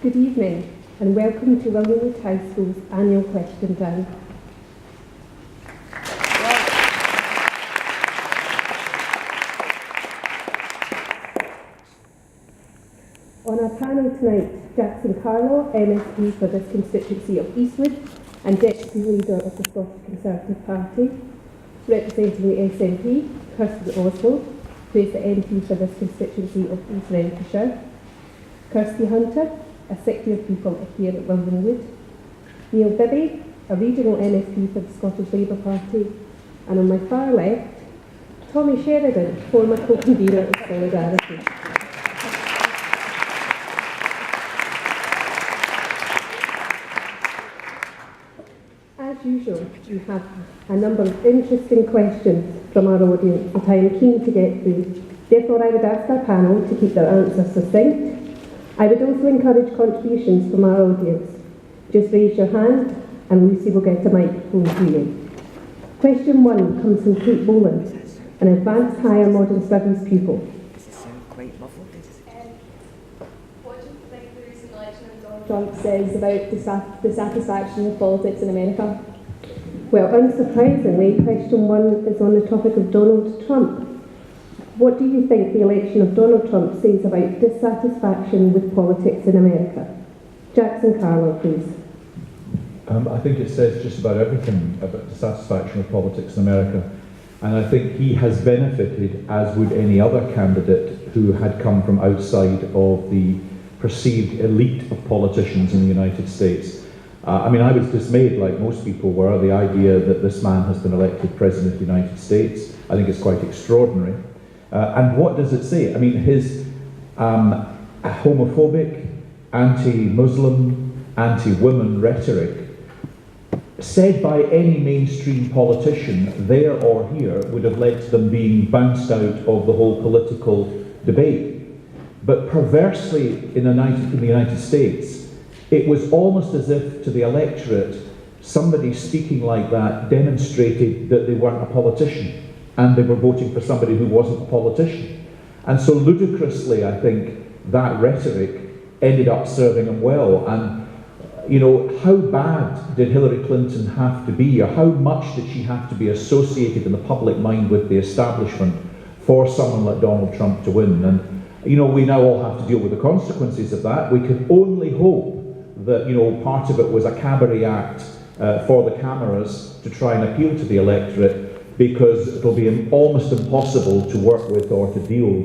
Good evening and welcome to Williamwood High Schools annual question time. On our panel tonight, Jackson Carlo, MSP for this constituency of Eastwood and Deputy Leader of the Scottish Conservative Party. Representing the SNP, Kirsten Oswald, who is the MP for this constituency of East Renfrewshire. Kirsty Hunter, a secretary of people here at Williamwood. Neil Bibby, a regional MSP for the Scottish Labour Party. And on my far left, Tomy Sheridan, former co-convener of Solidarity. As usual, we have a number of interesting questions from our audience that I am keen to get through. Therefore, I would ask our panel to keep their answers succinct. I would also encourage contributions from our audience. Just raise your hand and Lucy will get a microphone to you. Question 1 comes from Kate Boland, an advanced higher modern studies pupil. What do you think the recent election of Donald Trump says about dissatisfaction with politics in America? Well, unsurprisingly, question 1 is on the topic of Donald Trump. What do you think the election of Donald Trump says about dissatisfaction with politics in America? Jackson Carlo, please. I think it says just about everything about dissatisfaction with politics in America. And I think he has benefited, as would any other candidate who had come from outside of the perceived elite of politicians in the United States. I was dismayed, like most people were, the idea that this man has been elected President of the United States. I think it's quite extraordinary. And what does it say? His homophobic, anti-Muslim, anti-women rhetoric, said by any mainstream politician there or here, would have led to them being bounced out of the whole political debate. But perversely in the United States, it was almost as if to the electorate, somebody speaking like that demonstrated that they weren't a politician and they were voting for somebody who wasn't a politician. And so ludicrously, I think, that rhetoric ended up serving him well. And, how bad did Hillary Clinton have to be, or how much did she have to be associated in the public mind with the establishment for someone like Donald Trump to win? And, we now all have to deal with the consequences of that. We can only hope that, part of it was a cabaret act for the cameras to try and appeal to the electorate, because it'll be almost impossible to work with or to deal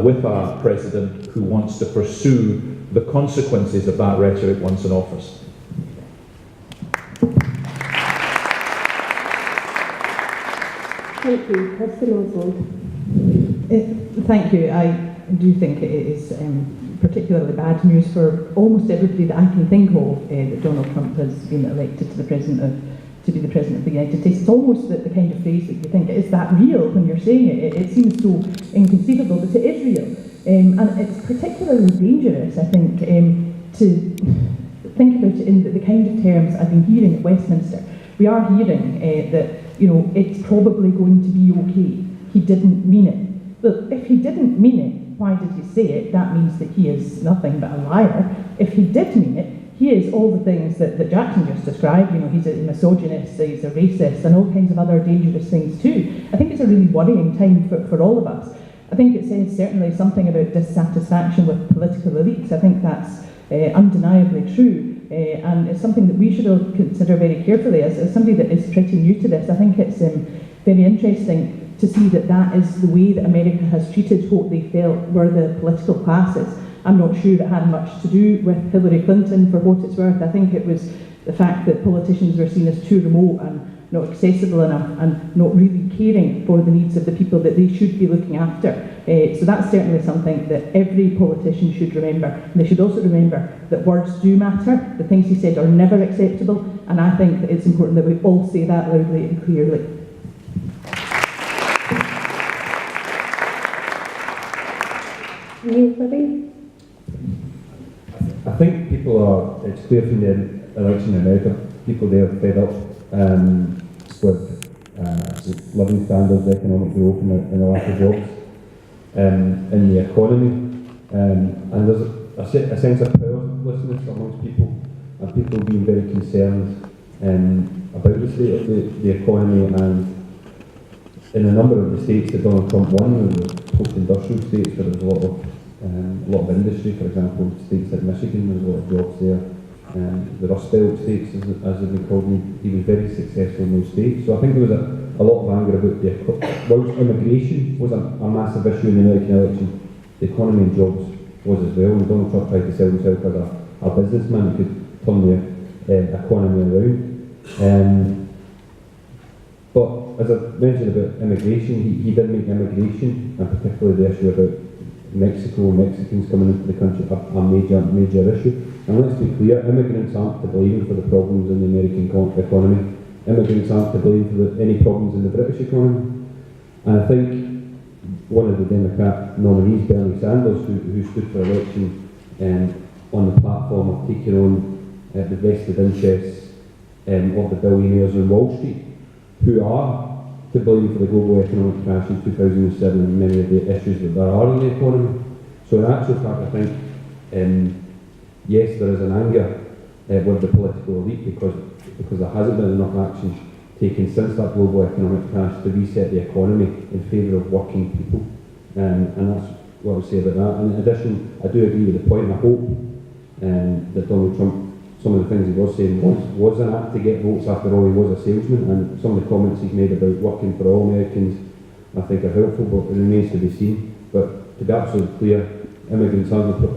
with a president who wants to pursue the consequences of that rhetoric once in office. Thank you. Kirsten Oswald. Thank you. I do think it is particularly bad news for almost everybody that I can think of that Donald Trump has been elected to be the President of the United States. It's almost the kind of phrase that you think, is that real when you're saying it? It seems so inconceivable, but it is real. And it's particularly dangerous, I think, to think about it in the kind of terms I've been hearing at Westminster. We are hearing that, it's probably going to be okay. He didn't mean it. Well, if he didn't mean it, why did he say it? That means that he is nothing but a liar. If he did mean it, he is all the things that Jackson just described. He's a misogynist, he's a racist, and all kinds of other dangerous things too. I think it's a really worrying time for all of us. I think it says certainly something about dissatisfaction with political elites. I think that's undeniably true, and it's something that we should all consider very carefully. As somebody that is pretty new to this, I think it's very interesting to see that is the way that America has treated what they felt were the political classes. I'm not sure it had much to do with Hillary Clinton, for what it's worth. I think it was the fact that politicians were seen as too remote and not accessible enough and not really caring for the needs of the people that they should be looking after. So that's certainly something that every politician should remember. And they should also remember that words do matter. The things he said are never acceptable, and I think that it's important that we all say that loudly and clearly. Neil Bibby. I think it's clear from the election in America, people there are fed up with living standards, economic growth and a lack of jobs in the economy. And there's a sense of powerlessness hopelessness amongst people, and people being very concerned about the state of the economy. And in a number of the states that Donald Trump won, the post-industrial states, where there's a lot of industry, for example, states like Michigan, there's a lot of jobs there. The Rust Belt states, as they've been called, he was very successful in those states. So I think there was a lot of anger about whilst immigration was a massive issue in the American election, the economy and jobs was as well. And Donald Trump tried to sell himself as a businessman who could turn the economy around. But as I mentioned about immigration, he did make immigration, and particularly the issue about Mexico and Mexicans coming into the country, a major issue. And let's be clear, immigrants aren't to blame for the problems in the American economy. Immigrants aren't to blame for any problems in the British economy. And I think one of the Democrat nominees, Bernie Sanders, who stood for election on the platform of taking on the vested interests of the billionaires on Wall Street, who are to blame for the global economic crash in 2007 and many of the issues that there are in the economy. So in actual fact, I think, yes, there is an anger with the political elite because there hasn't been enough action taken since that global economic crash to reset the economy in favour of working people. And that's what I would say about that. And in addition, I do agree with the point, and I hope that Donald Trump, some of the things he was saying was an act to get votes. After all, he was a salesman, and some of the comments he's made about working for all Americans I think are helpful, but it remains to be seen. But to be absolutely clear, immigrants aren't the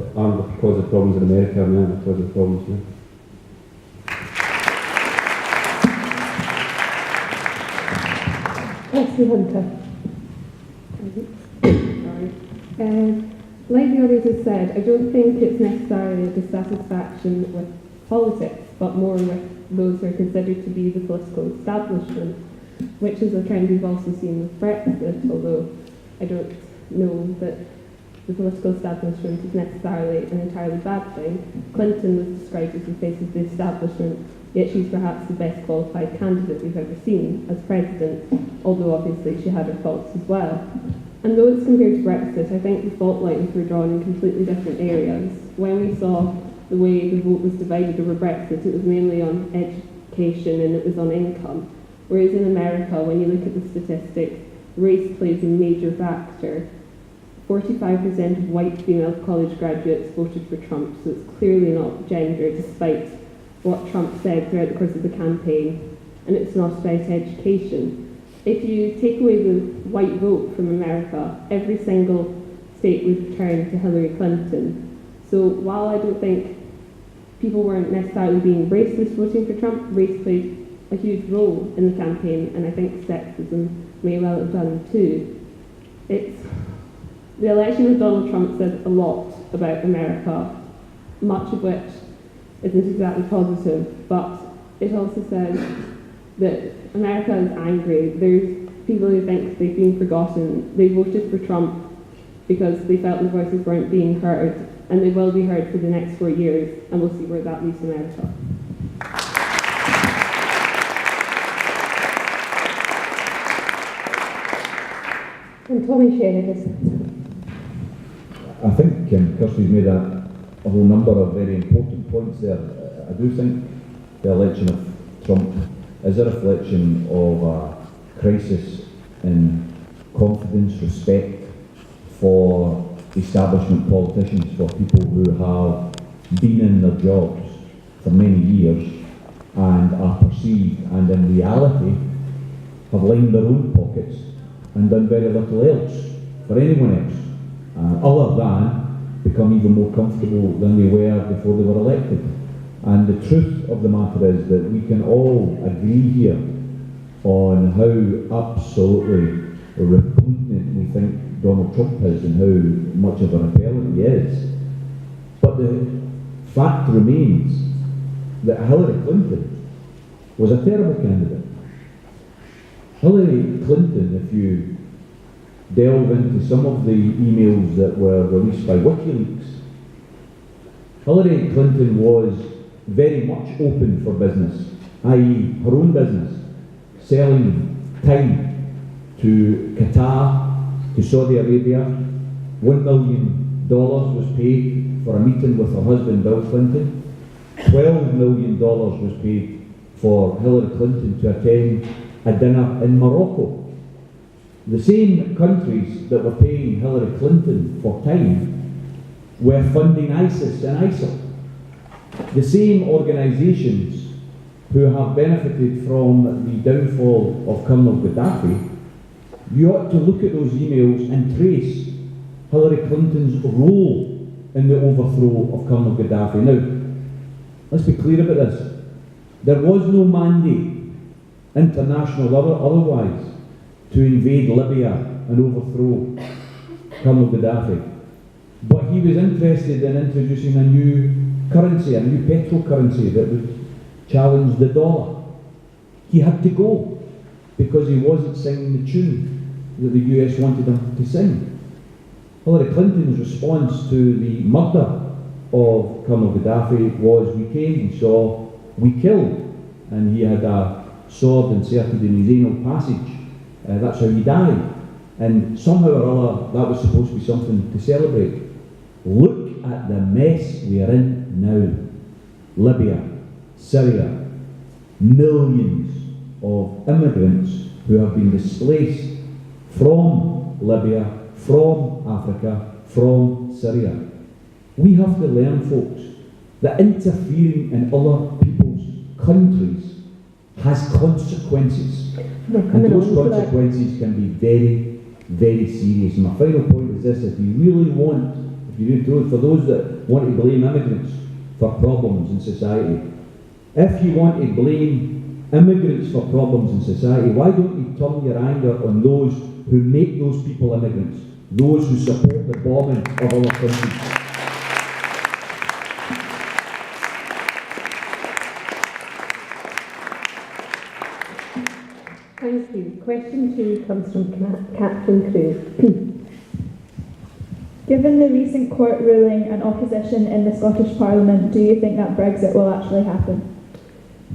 cause of problems in America, and they're the cause of problems here. Leslie Hunter. Like the others have said, I don't think it's necessarily a dissatisfaction with politics, but more with those who are considered to be the political establishment, which is a trend we've also seen with Brexit, although I don't know that the political establishment is necessarily an entirely bad thing. Clinton was described as the face of the establishment, yet she's perhaps the best qualified candidate we've ever seen as president, although obviously she had her faults as well. And though it's compared to Brexit, I think the fault lines were drawn in completely different areas. When we saw the way the vote was divided over Brexit, it was mainly on education and it was on income. Whereas in America, when you look at the statistics, race plays a major factor. 45% of white female college graduates voted for Trump, so it's clearly not gender, despite what Trump said throughout the course of the campaign. And it's not about education. If you take away the white vote from America, every single state would turn to Hillary Clinton. So while I don't think people weren't necessarily being racist voting for Trump, race played a huge role in the campaign, and I think sexism may well have done too. The election with Donald Trump says a lot about America, much of which isn't exactly positive, but it also says that America is angry. There's people who think they've been forgotten. They voted for Trump because they felt their voices weren't being heard, and they will be heard for the next 4 years, and we'll see where that leaves America. And Tomy Sheridan. I think Kirsty's made a whole number of very important points there. I do think the election of Trump is a reflection of a crisis in confidence, respect for establishment politicians, for people who have been in their jobs for many years and are perceived and in reality have lined their own pockets and done very little else for anyone else, other than become even more comfortable than they were before they were elected. And the truth of the matter is that we can all agree here on how absolutely repugnant we think Donald Trump is and how much of a repellent he is. But the fact remains that Hillary Clinton was a terrible candidate. Hillary Clinton, if you delve into some of the emails that were released by WikiLeaks, Hillary Clinton was very much open for business, i.e. her own business, selling time to Qatar, to Saudi Arabia, $1 million was paid for a meeting with her husband Bill Clinton. $12 million was paid for Hillary Clinton to attend a dinner in Morocco. The same countries that were paying Hillary Clinton for time were funding ISIS and ISIL. The same organisations who have benefited from the downfall of Colonel Gaddafi, you ought to look at those emails and trace Hillary Clinton's role in the overthrow of Colonel Gaddafi. Now, let's be clear about this. There was no mandate, international or otherwise, to invade Libya and overthrow Colonel Gaddafi. But he was interested in introducing a new currency, a new petrol currency that would challenge the dollar. He had to go because he wasn't singing the tune that the US wanted him to sing. Hillary Clinton's response to the murder of Colonel Gaddafi was, we came, we saw, we killed. And he had a sword inserted in his anal passage. That's how he died. And somehow or other, that was supposed to be something to celebrate. Look at the mess we are in now. Libya, Syria, millions of immigrants who have been displaced from Libya, from Africa, from Syria. We have to learn, folks, that interfering in other people's countries has consequences. And those consequences can be very, very serious. And my final point is this: if you really want, for those that want to blame immigrants for problems in society, if you want to blame immigrants for problems in society, why don't you turn your anger on those who make those people immigrants, those who support the bombing of our countries? Thank you. Question 2 comes from Catherine Crew. Given the recent court ruling and opposition in the Scottish Parliament, do you think that Brexit will actually happen?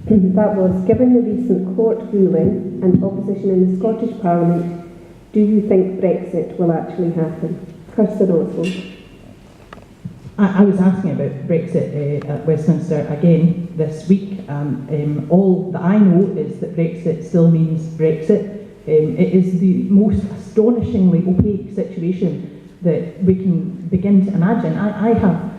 That was, given the recent court ruling and opposition in the Scottish Parliament, do you think Brexit will actually happen? Kirsten Oswald. I was asking about Brexit at Westminster again this week. All that I know is that Brexit still means Brexit. It is the most astonishingly opaque situation that we can begin to imagine. I have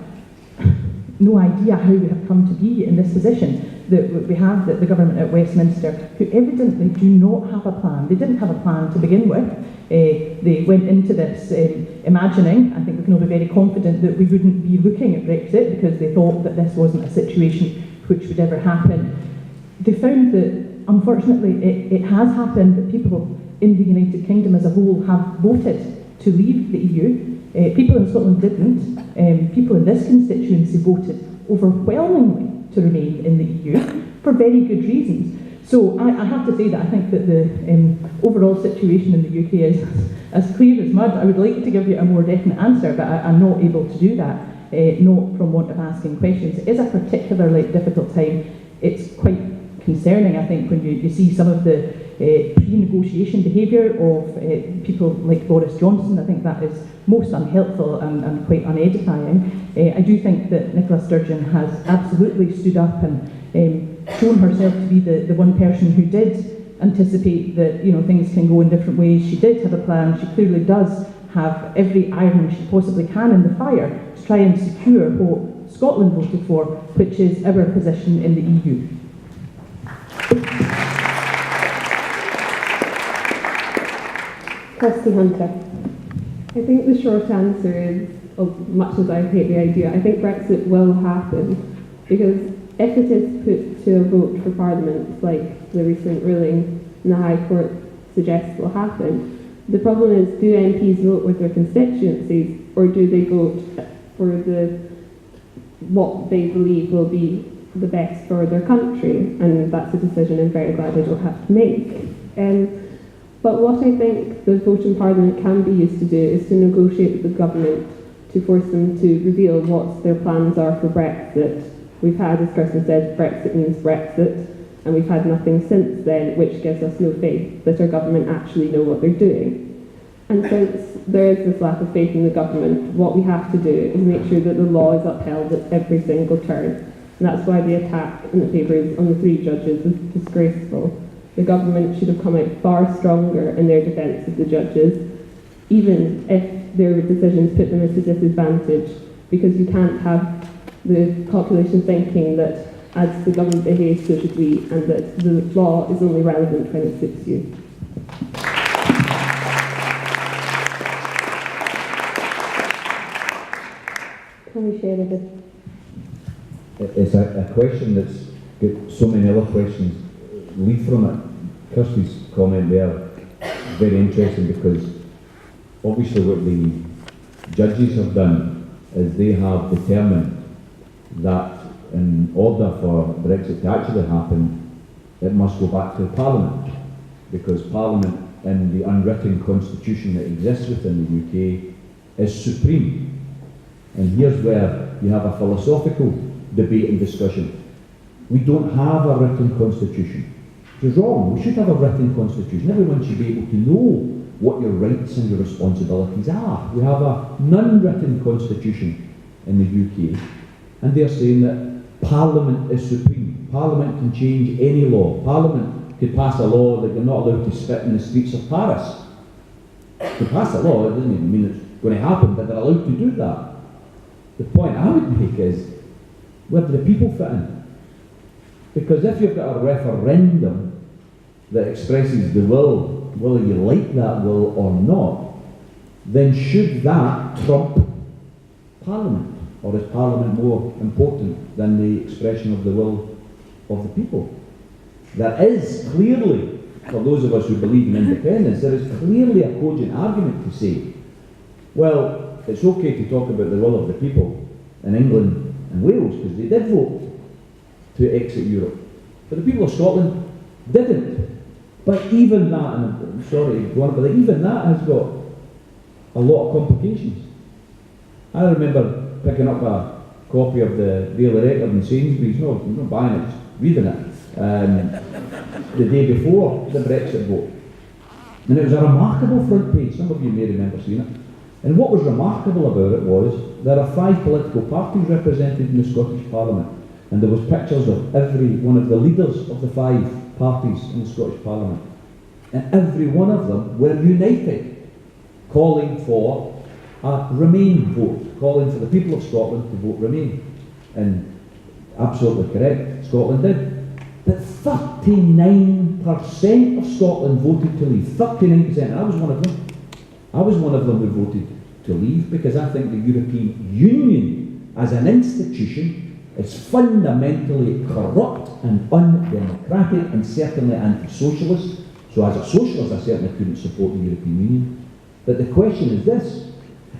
no idea how we have come to be in this position. That we have the government at Westminster, who evidently do not have a plan. They didn't have a plan to begin with. They went into this imagining, I think we can all be very confident, that we wouldn't be looking at Brexit because they thought that this wasn't a situation which would ever happen. They found that, unfortunately, it has happened that people in the United Kingdom as a whole have voted to leave the EU. People in Scotland didn't. People in this constituency voted overwhelmingly to remain in the EU for very good reasons. So I have to say that I think that the overall situation in the UK is as clear as mud. I would like to give you a more definite answer, but I'm not able to do that, not from want of asking questions. It is a particularly difficult time. It's quite concerning, I think, when you see some of the pre-negotiation behaviour of people like Boris Johnson. I think that is most unhelpful and quite unedifying. I do think that Nicola Sturgeon has absolutely stood up and shown herself to be the one person who did anticipate that things can go in different ways. She did have a plan. She clearly does have every iron she possibly can in the fire to try and secure what Scotland voted for, which is our position in the EU. Kirsty Hunter. I think the short answer is, much as I hate the idea, I think Brexit will happen, because if it is put to a vote for Parliament, like the recent ruling in the High Court suggests will happen, the problem is, do MPs vote with their constituencies, or do they vote for what they believe will be the best for their country? And that's a decision I'm very glad I don't have to make. But what I think the vote in Parliament can be used to do is to negotiate with the government to force them to reveal what their plans are for Brexit. We've had, as Kirsten said, Brexit means Brexit, and we've had nothing since then, which gives us no faith that our government actually know what they're doing. And since there is this lack of faith in the government, what we have to do is make sure that the law is upheld at every single turn. And that's why the attack in the papers on the 3 judges is disgraceful. The government should have come out far stronger in their defence of the judges, even if their decisions put them at a disadvantage, because you can't have the population thinking that as the government behaves, so should we, and that the law is only relevant when it suits you. Tomy Sheridan. It's a question that's got so many other questions lead from it. Kirsty's comment there is very interesting, because obviously what the judges have done is they have determined that in order for Brexit to actually happen, it must go back to Parliament, because Parliament in the unwritten constitution that exists within the UK is supreme. And here's where you have a philosophical debate and discussion. We don't have a written constitution, which is wrong. We should have a written constitution. Everyone should be able to know what your rights and your responsibilities are. We have a non-written constitution in the UK, and they're saying that Parliament is supreme. Parliament can change any law. Parliament could pass a law that you're not allowed to spit in the streets of Paris. To pass a law, it doesn't even mean it's going to happen, but they're allowed to do that. The point I would make is, where do the people fit in? Because if you've got a referendum that expresses the will, whether you like that will or not, then should that trump Parliament? Or is Parliament more important than the expression of the will of the people? There is clearly, for those of us who believe in independence, there is clearly a cogent argument to say, well, it's okay to talk about the will of the people in England and Wales, because they did vote to exit Europe. But the people of Scotland didn't. But even that, and I'm sorry, but even that has got a lot of complications. I remember picking up a copy of the Daily Record in Sainsbury's, not buying it, just reading it, the day before the Brexit vote. And it was a remarkable front page. Some of you may remember seeing it. And what was remarkable about it was there are 5 political parties represented in the Scottish Parliament, and there was pictures of every one of the leaders of the 5 parties in the Scottish Parliament, and every one of them were united, calling for a Remain vote, calling for the people of Scotland to vote Remain. And absolutely correct, Scotland did. But 39% of Scotland voted to leave. 39%. I was one of them. I was one of them who voted to leave, because I think the European Union as an institution is fundamentally corrupt and undemocratic and certainly anti-socialist. So as a socialist, I certainly couldn't support the European Union. But the question is this: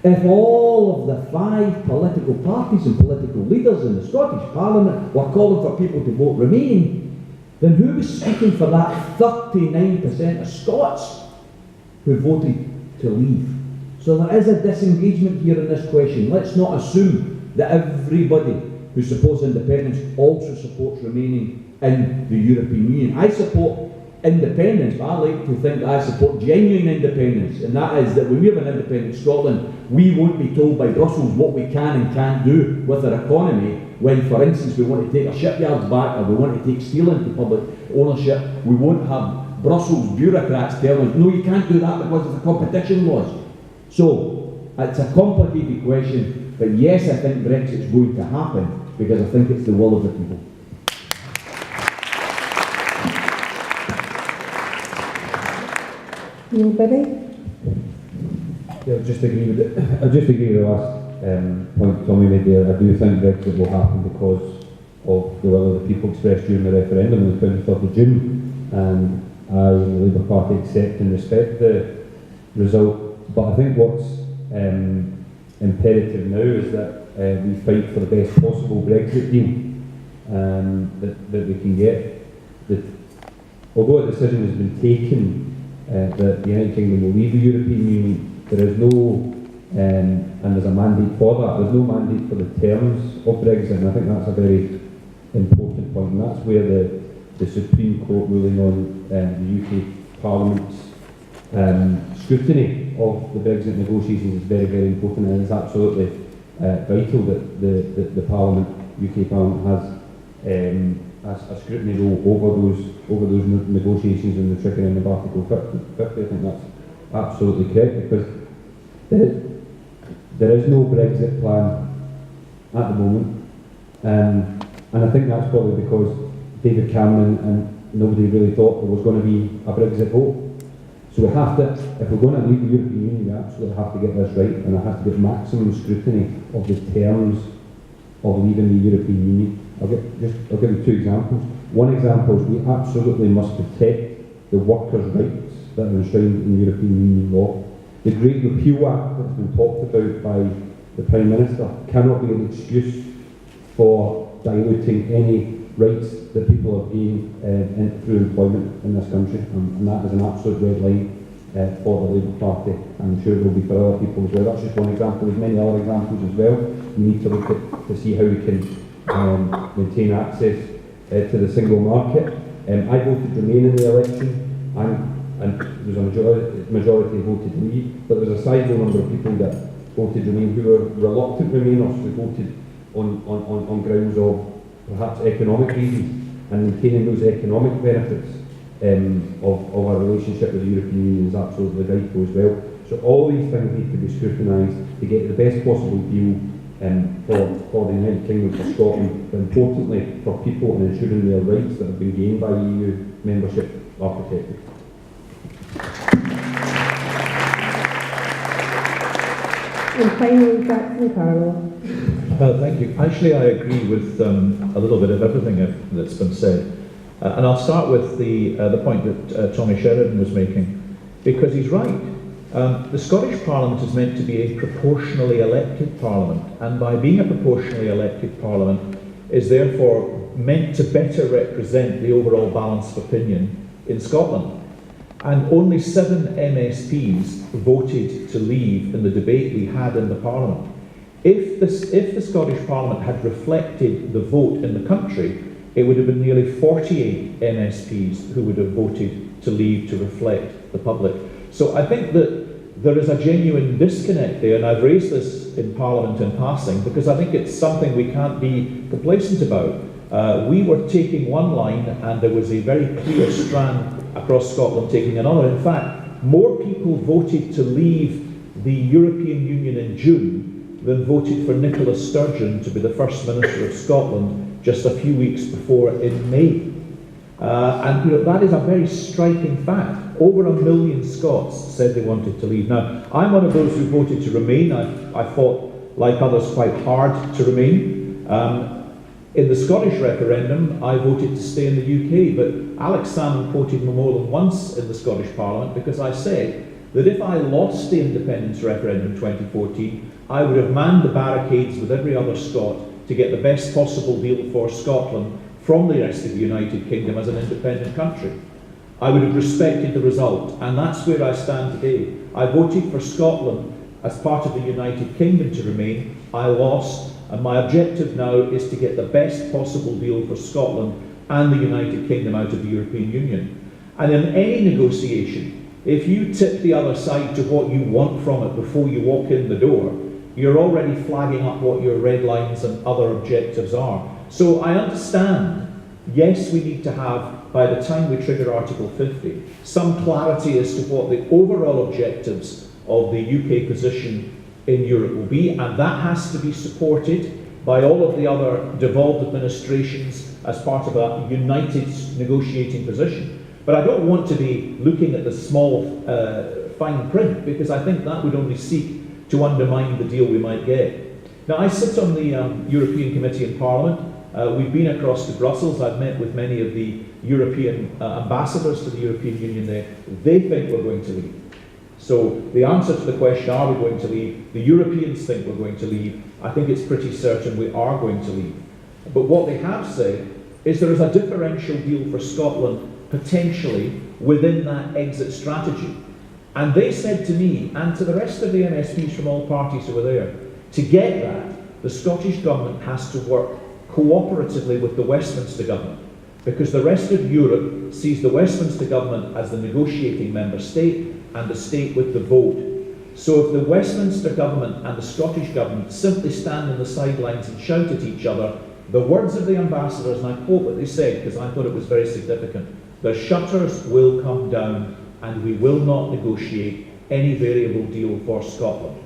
if all of the 5 political parties and political leaders in the Scottish Parliament were calling for people to vote Remain, then who was speaking for that 39% of Scots who voted to leave? So there is a disengagement here in this question. Let's not assume that everybody who supports independence also supports remaining in the European Union. I support independence, but I like to think I support genuine independence, and that is that when we have an independent Scotland, we won't be told by Brussels what we can and can't do with our economy when, for instance, we want to take our shipyards back, or we want to take steel into public ownership. We won't have Brussels bureaucrats telling us, no, you can't do that because of the competition laws. So, it's a complicated question, but yes, I think Brexit's going to happen, because I think it's the will of the people. Nobody? Yeah, I just agree with the last point Tommy made there. I do think Brexit will happen because of the will of the people expressed during the referendum on the 23rd of June, and I and the Labour Party accept and respect the result. But I think what's imperative now is that we fight for the best possible Brexit deal that we can get. That although a decision has been taken that the United Kingdom will leave the European Union, there is no, and there's a mandate for that, there's no mandate for the terms of Brexit, and I think that's a very important point, and that's where the Supreme Court ruling on the UK Parliament's scrutiny of the Brexit negotiations is very, very important, and it's absolutely vital that the Parliament, UK Parliament, has a scrutiny role over those negotiations and the triggering of Article 50. I think that's absolutely correct, because there is no Brexit plan at the moment, and I think that's probably because David Cameron and nobody really thought there was going to be a Brexit vote. So we have to, if we're going to leave the European Union, we absolutely have to get this right, and it has to get maximum scrutiny of the terms of leaving the European Union. I'll give you two examples. One example is we absolutely must protect the workers' rights that are enshrined in European Union law. The Great Repeal Act that's been talked about by the Prime Minister cannot be an excuse for diluting any rights that people have gained through employment in this country, and that is an absolute red line for the Labour Party, and I'm sure it will be for other people as well. That's just one example. There's many other examples as well. We need to look at to see how we can maintain access to the single market. I voted Remain in the election, and there was a majority voted Leave, but there was a sizable number of people that voted Remain who were reluctant Remainers, who voted on grounds of perhaps economic reasons, and maintaining those economic benefits of our relationship with the European Union is absolutely vital as well. So all these things need to be scrutinised to get the best possible deal for the United Kingdom, for Scotland, but importantly for people, and ensuring their rights that have been gained by EU membership are protected. And finally, Jackson Carlo. Thank you. Actually, I agree with a little bit of everything that's been said. And I'll start with the point that Tomy Sheridan was making, because he's right. The Scottish Parliament is meant to be a proportionally elected Parliament, and by being a proportionally elected Parliament is therefore meant to better represent the overall balance of opinion in Scotland. And only 7 MSPs voted to leave in the debate we had in the Parliament. If the Scottish Parliament had reflected the vote in the country, it would have been nearly 48 MSPs who would have voted to leave to reflect the public. So I think that there is a genuine disconnect there, and I've raised this in Parliament in passing because I think it's something we can't be complacent about. We were taking one line and there was a very clear strand across Scotland taking another. In fact, more people voted to leave the European Union in June than voted for Nicola Sturgeon to be the First Minister of Scotland just a few weeks before in May. And that is a very striking fact. Over 1 million Scots said they wanted to leave. Now, I'm one of those who voted to remain. I fought, like others, quite hard to remain. In the Scottish referendum, I voted to stay in the UK, but Alex Salmon quoted me more than once in the Scottish Parliament because I said that if I lost the independence referendum in 2014, I would have manned the barricades with every other Scot to get the best possible deal for Scotland from the rest of the United Kingdom as an independent country. I would have respected the result, and that's where I stand today. I voted for Scotland as part of the United Kingdom to remain. I lost, and my objective now is to get the best possible deal for Scotland and the United Kingdom out of the European Union. And in any negotiation, if you tip the other side to what you want from it before you walk in the door, you're already flagging up what your red lines and other objectives are. So I understand, yes, we need to have, by the time we trigger Article 50, some clarity as to what the overall objectives of the UK position in Europe will be, and that has to be supported by all of the other devolved administrations as part of a united negotiating position. But I don't want to be looking at the small fine print, because I think that would only seek to undermine the deal we might get. Now, I sit on the European Committee in Parliament. We've been across to Brussels. I've met with many of the European ambassadors to the European Union there. They think we're going to leave. So the answer to the question, are we going to leave? The Europeans think we're going to leave. I think it's pretty certain we are going to leave. But what they have said is there is a differential deal for Scotland potentially within that exit strategy. And they said to me, and to the rest of the MSPs from all parties who were there, to get that, the Scottish Government has to work cooperatively with the Westminster Government, because the rest of Europe sees the Westminster Government as the negotiating member state, and the state with the vote. So if the Westminster government and the Scottish government simply stand on the sidelines and shout at each other, the words of the ambassadors, and I quote what they said because I thought it was very significant, the shutters will come down and we will not negotiate any variable deal for Scotland.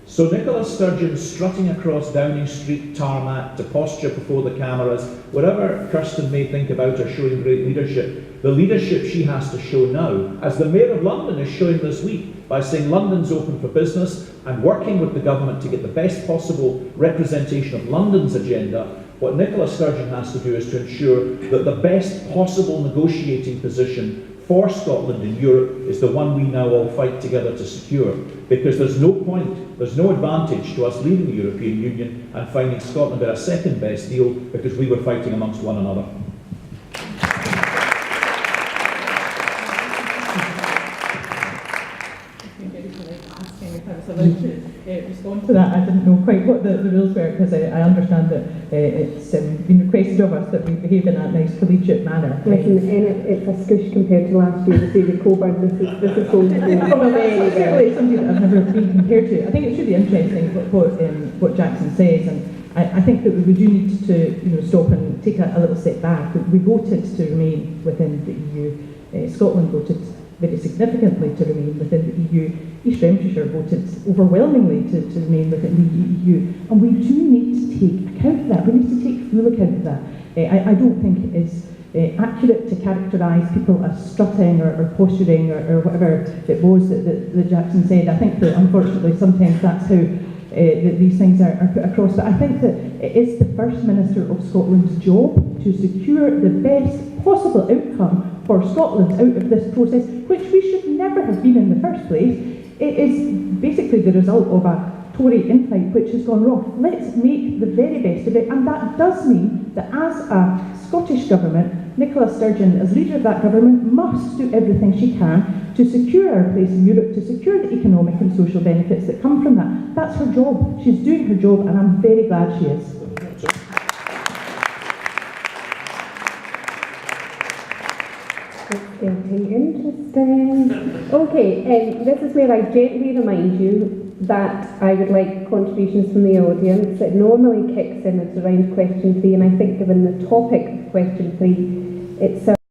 So Nicola Sturgeon strutting across Downing Street tarmac to posture before the cameras, whatever Kirsten may think about her showing great leadership, the leadership she has to show now, as the Mayor of London is showing this week by saying London's open for business and working with the government to get the best possible representation of London's agenda, what Nicola Sturgeon has to do is to ensure that the best possible negotiating position for Scotland in Europe is the one we now all fight together to secure. Because there's no point, there's no advantage to us leaving the European Union and finding Scotland at a second best deal because we were fighting amongst one another. Respond to that. I didn't know quite what the rules were because I understand that it's been requested of us that we behave in that nice collegiate manner. Listen, it's a scoosh compared to last year with David Coburn. This is going to go Particularly somebody that I've never been compared to. I think it's really interesting what Jackson says, and I think that we do need to stop and take a little step back. We voted to remain within the EU. Scotland voted very significantly to remain within the EU. East Renfrewshire voted overwhelmingly to remain within the EU. And we do need to take account of that. We need to take full account of that. I don't think it is accurate to characterise people as strutting or posturing or whatever it was that Jackson said. I think that unfortunately sometimes that's how these things are put across. But I think that it is the First Minister of Scotland's job to secure the best possible outcome for Scotland out of this process, which we should never have been in the first place. It is basically the result of a Tory infight which has gone wrong. Let's make the very best of it, and that does mean that as a Scottish government, Nicola Sturgeon, as leader of that government, must do everything she can to secure our place in Europe, to secure the economic and social benefits that come from that. That's her job. She's doing her job, and I'm very glad she is. It's getting interesting. Okay, this is where I gently remind you that I would like contributions from the audience. It normally kicks in at around question 3, and I think given the topic of question 3, it's